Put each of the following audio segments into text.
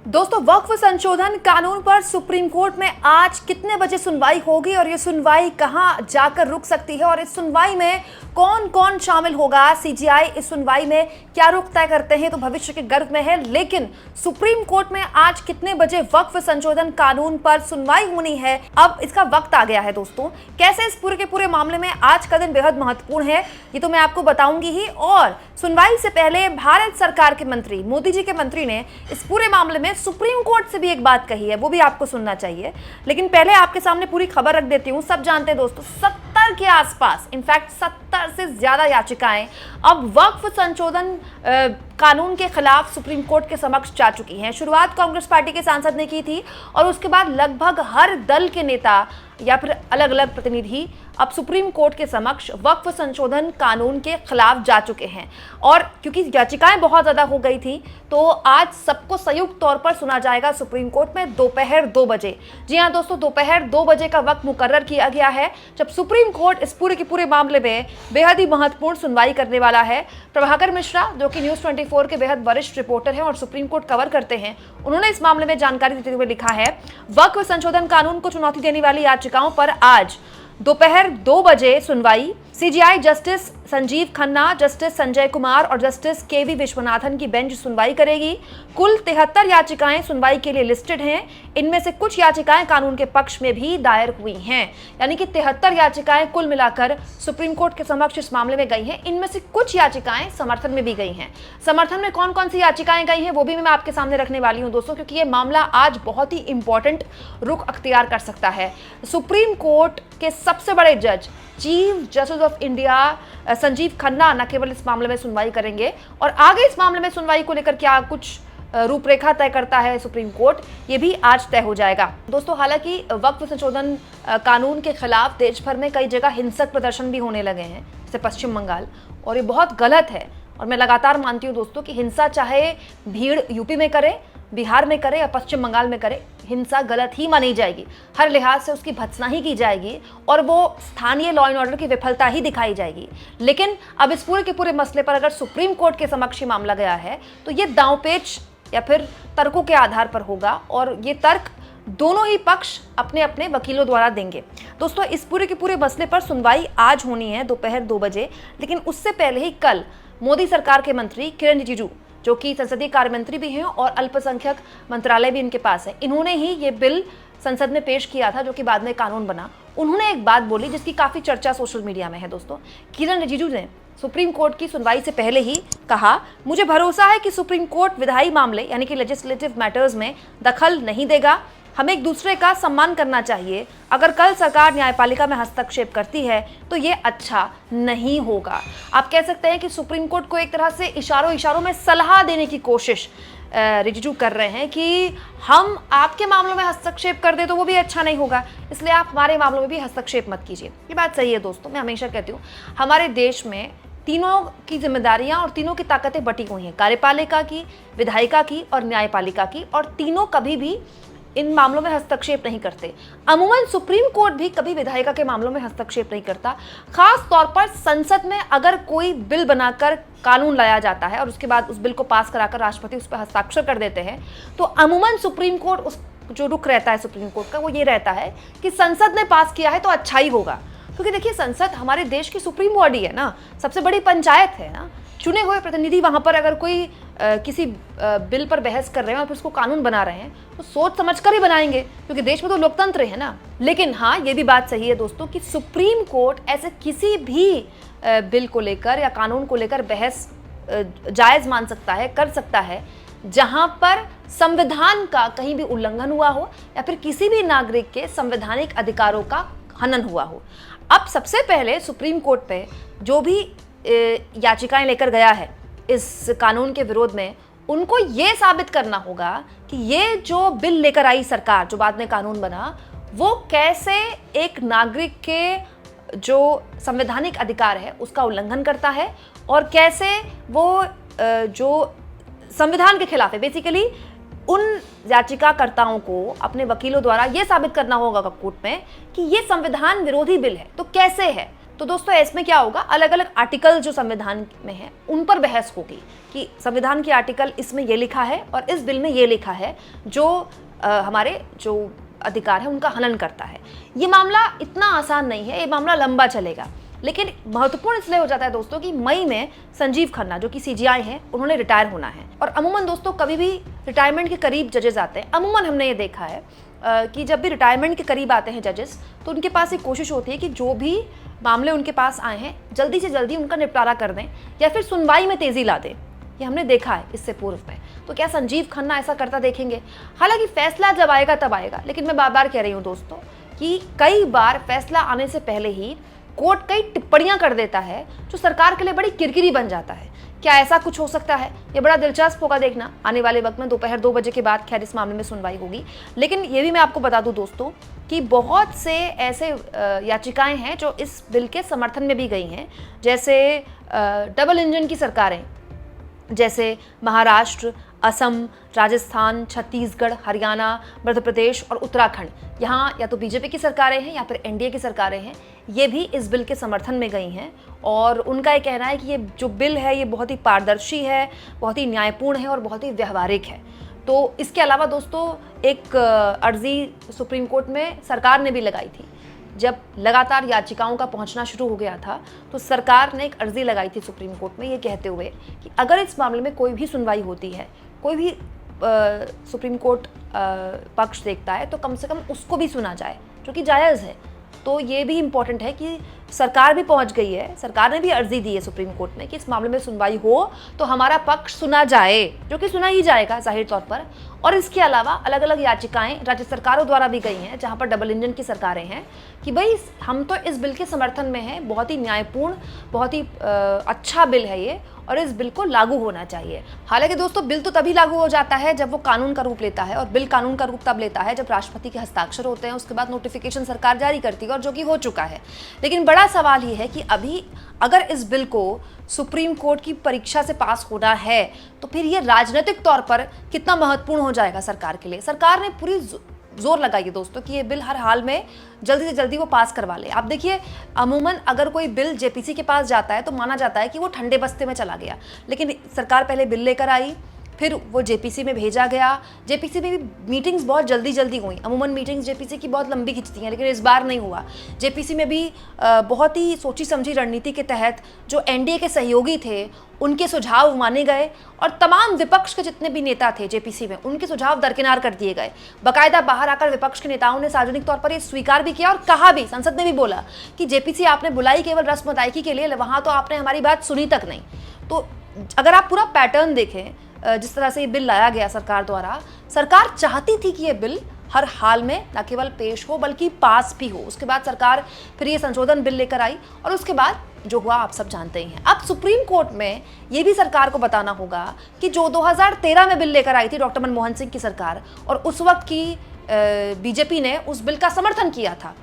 दोस्तों, वक्फ संशोधन कानून पर सुप्रीम कोर्ट में आज कितने बजे सुनवाई होगी और ये सुनवाई कहां जाकर रुक सकती है और इस सुनवाई में कौन कौन शामिल होगा? सीजेआई इस सुनवाई में क्या रुख तय करते हैं तो भविष्य के गर्भ में है, लेकिन सुप्रीम कोर्ट में आज कितने बजे वक्फ संशोधन कानून पर सुनवाई होनी है, अब इसका वक्त आ गया है। दोस्तों, कैसे इस पूरे के पूरे मामले में आज का दिन बेहद महत्वपूर्ण है ये तो मैं आपको बताऊंगी ही। और सुनवाई से पहले भारत सरकार के मंत्री, मोदी जी के मंत्री ने इस पूरे मामले में सुप्रीम कोर्ट से भी एक बात कही है, वो भी आपको सुनना चाहिए। लेकिन पहले आपके सामने पूरी खबर रख देती हूँ। सब जानते हैं दोस्तों, 70 के आसपास, इनफैक्ट 70 से ज्यादा याचिकाएं अब वक्फ संशोधन कानून के खिलाफ सुप्रीम कोर्ट के समक्ष जा चुकी हैं। शुरुआत कांग्रेस पार्टी के सांसद ने की थी और उसके बाद लगभग हर दल के नेता या फिर अलग अलग प्रतिनिधि अब सुप्रीम कोर्ट के समक्ष वक्फ संशोधन कानून के खिलाफ जा चुके हैं। और क्योंकि याचिकाएं बहुत ज्यादा हो गई थी तो आज सबको संयुक्त तौर पर सुना जाएगा सुप्रीम कोर्ट में दोपहर 2 बजे। जी हाँ दोस्तों, दोपहर 2 बजे का वक्त मुकर्रर किया गया है जब सुप्रीम कोर्ट इस पूरे के पूरे मामले में बेहद ही महत्वपूर्ण सुनवाई करने वाला है। प्रभाकर मिश्रा, जो कि न्यूज़ 24 के बेहद वरिष्ठ रिपोर्टर हैं और सुप्रीम कोर्ट कवर करते हैं, उन्होंने इस मामले में जानकारी देते हुए लिखा है, वक्फ संशोधन कानून को चुनौती देने वाली याचिकाओं पर आज दोपहर 2 बजे सुनवाई। CJI justice Sanjeev Khanna, justice Sanjay Kumar और जस्टिस केवी विश्वनाथन की बेंच सुनवाई करेगी। कुल 73 याचिकाएं सुनवाई के लिए लिस्टेड हैं। इनमें से कुछ याचिकाएं कानून के पक्ष में भी दायर हुई हैं, यानी कि 73 याचिकाएं कुल मिलाकर सुप्रीम कोर्ट के समक्ष इस मामले में गई हैं। इनमें से कुछ याचिकाएं समर्थन में भी गई हैं। समर्थन में कौन कौन सी याचिकाएं गई हैं वो भी मैं आपके सामने रखने वाली हूं दोस्तों, क्योंकि ये मामला आज बहुत ही इंपॉर्टेंट रुख अख्तियार कर सकता है। सुप्रीम कोर्ट के सबसे बड़े जज, chief justice of India Sanjeev Khanna न केवल इस मामले में सुनवाई करेंगे और आगे इस मामले में सुनवाई को लेकर क्या कुछ रूपरेखा तय करता है सुप्रीम कोर्ट, ये भी आज तय हो जाएगा। दोस्तों, हालांकि वक्फ संशोधन कानून के खिलाफ देश भर में कई जगह हिंसक प्रदर्शन भी होने लगे हैं, जैसे पश्चिम बंगाल, और ये बहुत गलत है। और मैं लगातार मानती हूँ दोस्तों कि हिंसा चाहे भीड़ यूपी में करे, बिहार में करे या पश्चिम बंगाल में करे, हिंसा गलत ही मानी जाएगी। हर लिहाज से उसकी भत्सना ही की जाएगी और वो स्थानीय लॉ एंड ऑर्डर की विफलता ही दिखाई जाएगी। लेकिन अब इस पूरे के पूरे मसले पर अगर सुप्रीम कोर्ट के समक्ष मामला गया है तो ये दांवपेच या फिर तर्कों के आधार पर होगा और ये तर्क दोनों ही पक्ष अपने अपने वकीलों द्वारा देंगे। दोस्तों, इस पूरे के पूरे मसले पर सुनवाई आज होनी है दोपहर 2 बजे, लेकिन उससे पहले ही कल मोदी सरकार के मंत्री किरण रिजिजू, जो कि संसदीय कार्य मंत्री भी हैं और अल्पसंख्यक मंत्रालय भी इनके पास है, इन्होंने ही ये बिल संसद में पेश किया था जो कि बाद में कानून बना। उन्होंने एक बात बोली जिसकी काफी चर्चा सोशल मीडिया में है। दोस्तों, किरण रिजिजू ने सुप्रीम कोर्ट की सुनवाई से पहले ही कहा, मुझे भरोसा है कि सुप्रीम कोर्ट विधायी मामले यानी कि लेजिस्लेटिव मैटर्स में दखल नहीं देगा। हमें एक दूसरे का सम्मान करना चाहिए। अगर कल सरकार न्यायपालिका में हस्तक्षेप करती है तो ये अच्छा नहीं होगा। आप कह सकते हैं कि सुप्रीम कोर्ट को एक तरह से इशारों में सलाह देने की कोशिश रिजिजू कर रहे हैं कि हम आपके मामलों में हस्तक्षेप कर दे तो वो भी अच्छा नहीं होगा, इसलिए आप हमारे मामलों में भी हस्तक्षेप मत कीजिए। ये बात सही है दोस्तों, मैं हमेशा कहती हूँ हमारे देश में तीनों की जिम्मेदारियां और तीनों की ताकतें बटी हुई हैं, कार्यपालिका की, विधायिका की और न्यायपालिका की, और तीनों कभी भी इन मामलों में हस्तक्षेप नहीं करते। अमूमन सुप्रीम कोर्ट भी कभी विधायिका के मामलों में हस्तक्षेप नहीं करता। खास तौर पर संसद में अगर कोई बिल बनाकर कानून लाया जाता है और उसके बाद उस बिल को पास कराकर राष्ट्रपति उस पर हस्ताक्षर कर देते हैं तो अमूमन सुप्रीम कोर्ट उस जो रुख रहता है सुप्रीम कोर्ट का वो ये रहता है कि संसद ने पास किया है तो अच्छा ही होगा। क्योंकि देखिए, संसद हमारे देश की सुप्रीम बॉडी है ना, सबसे बड़ी पंचायत है ना। चुने हुए प्रतिनिधि वहां पर अगर कोई किसी बिल पर बहस कर रहे हैं और फिर उसको कानून बना रहे हैं तो सोच समझ कर ही बनाएंगे, क्योंकि देश में तो लोकतंत्र है ना। लेकिन हाँ, ये भी बात सही है दोस्तों कि सुप्रीम कोर्ट ऐसे किसी भी बिल को लेकर या कानून को लेकर बहस जायज मान सकता है, कर सकता है, जहां पर संविधान का कहीं भी उल्लंघन हुआ हो या फिर किसी भी नागरिक के संवैधानिक अधिकारों का हनन हुआ हो। अब सबसे पहले सुप्रीम कोर्ट पे जो भी याचिकाएं लेकर गया है इस कानून के विरोध में, उनको ये साबित करना होगा कि ये जो बिल लेकर आई सरकार, जो बाद में कानून बना, वो कैसे एक नागरिक के जो संवैधानिक अधिकार है उसका उल्लंघन करता है और कैसे वो जो संविधान के खिलाफ है। बेसिकली उन याचिकाकर्ताओं को अपने वकीलों द्वारा यह साबित करना होगा कोर्ट में कि ये संविधान विरोधी बिल है। तो कैसे है, तो दोस्तों इसमें क्या होगा, अलग अलग आर्टिकल जो संविधान में है उन पर बहस होगी कि संविधान के आर्टिकल इसमें ये लिखा है और इस बिल में ये लिखा है जो हमारे जो अधिकार है उनका हनन करता है। ये मामला इतना आसान नहीं है, ये मामला लंबा चलेगा, लेकिन महत्वपूर्ण इसलिए हो जाता है दोस्तों कि मई में संजीव खन्ना जो कि सीजीआई हैं उन्होंने रिटायर होना है। और अमूमन दोस्तों कभी भी रिटायरमेंट के करीब जजेस आते हैं, अमूमन हमने ये देखा है कि जब भी रिटायरमेंट के करीब आते हैं जजेस तो उनके पास एक कोशिश होती है कि जो भी मामले उनके पास आए हैं जल्दी से जल्दी उनका निपटारा कर दें या फिर सुनवाई में तेज़ी ला दें। ये हमने देखा है इससे पूर्व में। तो क्या संजीव खन्ना ऐसा करता देखेंगे? हालांकि फैसला जब आएगा तब आएगा, लेकिन मैं बार बार कह रही हूँ दोस्तों कि कई बार फैसला आने से पहले ही कोर्ट कई टिप्पणियां कर देता है जो सरकार के लिए बड़ी किरकिरी बन जाता है। क्या ऐसा कुछ हो सकता है? ये बड़ा दिलचस्प होगा देखना आने वाले वक्त में। दोपहर 2 बजे के बाद खैर इस मामले में सुनवाई होगी, लेकिन ये भी मैं आपको बता दूं दोस्तों कि बहुत से ऐसे याचिकाएं हैं जो इस बिल के समर्थन में भी गई हैं, जैसे डबल इंजन की सरकारें जैसे महाराष्ट्र, असम, राजस्थान, छत्तीसगढ़, हरियाणा, मध्य प्रदेश और उत्तराखंड, यहाँ या तो बीजेपी की सरकारें हैं या फिर एनडीए की सरकारें हैं, ये भी इस बिल के समर्थन में गई हैं। और उनका ये कहना है कि ये जो बिल है ये बहुत ही पारदर्शी है, बहुत ही न्यायपूर्ण है और बहुत ही व्यवहारिक है। तो इसके अलावा दोस्तों एक अर्जी सुप्रीम कोर्ट में सरकार ने भी लगाई थी। जब लगातार याचिकाओं का पहुंचना शुरू हो गया था तो सरकार ने एक अर्जी लगाई थी सुप्रीम कोर्ट में ये कहते हुए कि अगर इस मामले में कोई भी सुनवाई होती है, कोई भी सुप्रीम कोर्ट पक्ष देखता है तो कम से कम उसको भी सुना जाए, जो कि जायज़ है। तो ये भी इम्पॉर्टेंट है कि सरकार भी पहुंच गई है, सरकार ने भी अर्जी दी है सुप्रीम कोर्ट में कि इस मामले में सुनवाई हो तो हमारा पक्ष सुना जाए, जो कि सुना ही जाएगा जाहिर तौर पर। और इसके अलावा अलग अलग याचिकाएं राज्य सरकारों द्वारा भी गई हैं जहां पर डबल इंजन की सरकारें हैं कि भाई हम तो इस बिल के समर्थन में हैं, बहुत ही न्यायपूर्ण, बहुत ही अच्छा बिल है ये और इस बिल को लागू होना चाहिए। हालांकि दोस्तों बिल तो तभी लागू हो जाता है जब वो कानून का रूप लेता है, और बिल कानून का रूप तब लेता है जब राष्ट्रपति के हस्ताक्षर होते हैं, उसके बाद नोटिफिकेशन सरकार जारी करती है, और जो कि हो चुका है। लेकिन बड़ा सवाल ये है कि अभी अगर इस बिल को सुप्रीम कोर्ट की परीक्षा से पास होना है तो फिर ये राजनीतिक तौर पर कितना महत्वपूर्ण हो जाएगा सरकार के लिए। सरकार ने पूरी जोर लगाइए दोस्तों कि ये बिल हर हाल में जल्दी से जल्दी वो पास करवा ले। आप देखिए अमूमन अगर कोई बिल जेपीसी के पास जाता है तो माना जाता है कि वो ठंडे बस्ते में चला गया, लेकिन सरकार पहले बिल लेकर आई, फिर वो जेपीसी में भेजा गया। जेपीसी में भी मीटिंग्स बहुत जल्दी हुई। अमूमन मीटिंग्स जेपीसी की बहुत लंबी खिंचती हैं, लेकिन इस बार नहीं हुआ। जेपीसी में भी बहुत ही सोची समझी रणनीति के तहत जो एनडीए के सहयोगी थे उनके सुझाव माने गए, और तमाम विपक्ष के जितने भी नेता थे जेपीसी में उनके सुझाव दरकिनार कर दिए गए। बाकायदा बाहर आकर विपक्ष के नेताओं ने सार्वजनिक तौर पर ये स्वीकार भी किया और कहा भी, संसद ने भी बोला कि जेपीसी आपने बुलाई केवल रस्म अदायगी के लिए, वहाँ तो आपने हमारी बात सुनी तक नहीं। तो अगर आप पूरा पैटर्न देखें जिस तरह से ये बिल लाया गया सरकार द्वारा, सरकार चाहती थी कि ये बिल हर हाल में न केवल पेश हो बल्कि पास भी हो। उसके बाद सरकार फिर ये संशोधन बिल लेकर आई और उसके बाद जो हुआ आप सब जानते ही हैं। अब सुप्रीम कोर्ट में ये भी सरकार को बताना होगा कि जो 2013 में बिल लेकर आई थी डॉक्टर मनमोहन सिंह की सरकार, और उस वक्त की बीजेपी ने उस बिल का समर्थन किया था,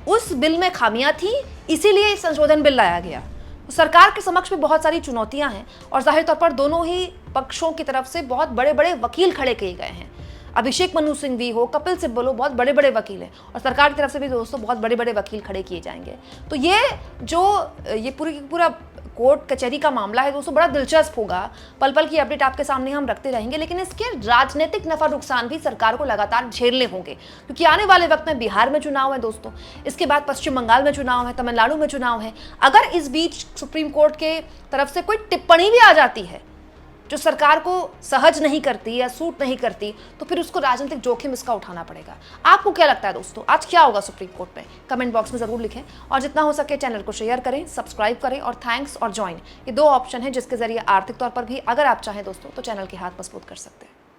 उस बिल में खामियां थी, इसीलिए संशोधन बिल लाया गया। सरकार के समक्ष भी बहुत सारी चुनौतियां हैं और जाहिर तौर पर दोनों ही पक्षों की तरफ से बहुत बड़े बड़े वकील खड़े किए गए हैं। अभिषेक मनु सिंघवी हो, कपिल सिब्बल हो, बहुत बड़े बड़े वकील हैं, और सरकार की तरफ से भी दोस्तों बहुत बड़े बड़े वकील खड़े किए जाएंगे। तो ये पूरा कोर्ट कचहरी का मामला है दोस्तों, बड़ा दिलचस्प होगा। पल पल की अपडेट आपके सामने हम रखते रहेंगे, लेकिन इसके राजनीतिक नफा नुकसान भी सरकार को लगातार झेलने होंगे, क्योंकि आने वाले वक्त में बिहार में चुनाव है दोस्तों, इसके बाद पश्चिम बंगाल में चुनाव है, तमिलनाडु में चुनाव है। अगर इस बीच सुप्रीम कोर्ट के तरफ से कोई टिप्पणी भी आ जाती है जो सरकार को सहज नहीं करती या सूट नहीं करती, तो फिर उसको राजनीतिक जोखिम इसका उठाना पड़ेगा। आपको क्या लगता है दोस्तों, आज क्या होगा सुप्रीम कोर्ट में? कमेंट बॉक्स में जरूर लिखें, और जितना हो सके चैनल को शेयर करें, सब्सक्राइब करें, और थैंक्स और ज्वाइन, ये 2 ऑप्शन है जिसके जरिए आर्थिक तौर पर भी अगर आप चाहें दोस्तों तो चैनल के हाथ मजबूत कर सकते हैं।